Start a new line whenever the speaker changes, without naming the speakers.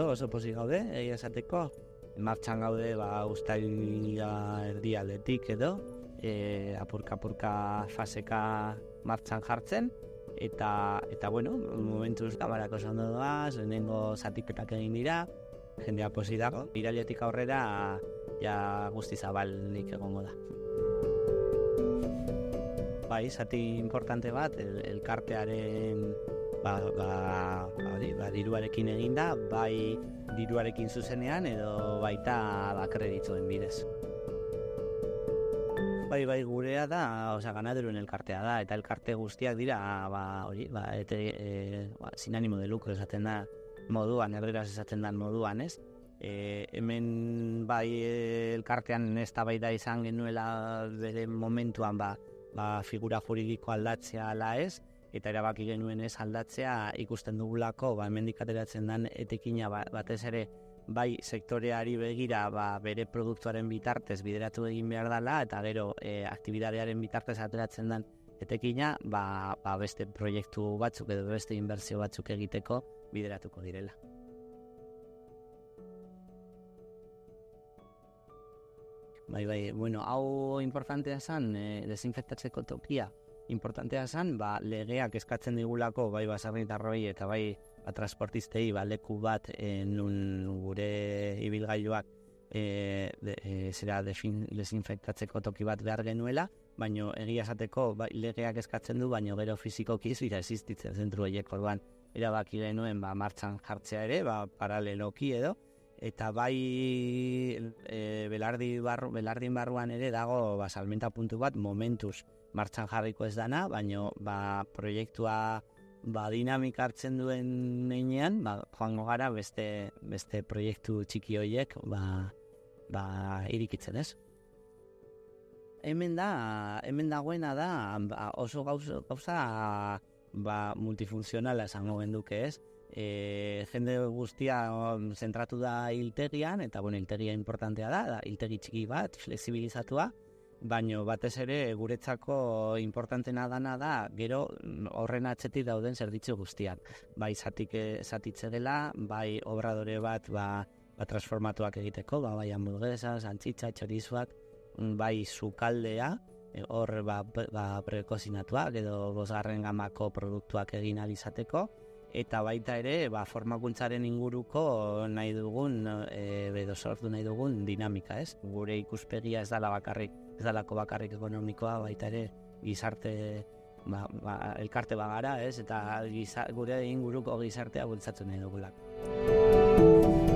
oso pozik gaude, egia esateko. Martxan gaude, uztaila erdialdetik edo, apurka faseka martxan jartzen, eta bueno, momentuz kamerak oso ondo doaz, lehenengo zatiketak egin dira, jendea pozik dago. Irailetik aurrera, ja guzti zabalik egongo da. Bai, zati importante bat, elkartearen diruarekin eginda, bai diruarekin zuzenean edo baita kredituen bidez. Bai, gurea da, ganaderuen elkartea da, eta elkarte guztiak dira, sin ánimo de lucro esaten da moduan, erderaz esaten da moduan, ez? Hemen bai elkartean eztabaida izan genuela bere momentuan figura juridiko aldatzea ala ez, eta erabaki genuen ez aldatzea ikusten dugulako hemendik ateratzen den etekina batez ere bai sektoreari begira bere produktuaren bitartez bideratu egin behar dela, eta gero aktibidadearen bitartez ateratzen den etekina beste proiektu batzuk edo beste inbertsio batzuk egiteko bideratuko direla. Bai, bueno, hau importantea zen, desinfektatzeko tokia. Importantea zen, legeak eskatzen digulako, bai baserritarroi eta bai transportistei leku bat nun gure ibilgailuak desinfektatzeko toki bat behar genuela, baino egia esateko legeak eskatzen du, baino gero fizikoki ez dira existitzen zentru horiek, orduan erabaki genuen martxan jartzea ere, paraleloki edo, eta bai belardin barruan ere dago salmenta puntu bat momentuz martxan jarriko ez dana, baino proiektua dinamika hartzen duen heinean, joango gara beste proiektu txiki horiek irikitzen, ez? Hemen dagoena da oso gauza multifunzionala esango genduke, ez? Jende guztia zentratu da hiltegian, eta hiltegia importantea da hiltegi txiki bat, flexibilizatua, baino batez ere guretzako importantena dana da gero horren atzetik dauden zerbitzu guztiak. Bai zatitze dela, bai obradore bat transformatuak egiteko, bai hamburguesas, saltxitxa, txorizuak, bai sukaldea, hor prekozinatuak edo 5. gamako produktuak egin alizateko, eta baita ere formakuntzaren inguruko nahi dugun edo sortu nahi dugun dinamika, ez? Gure ikuspegia ez dalako bakarrik ekonomikoa, baita ere gizarte elkarte bagara, ez? Eta gure inguruko gizartea bultzatu nahi dugulako.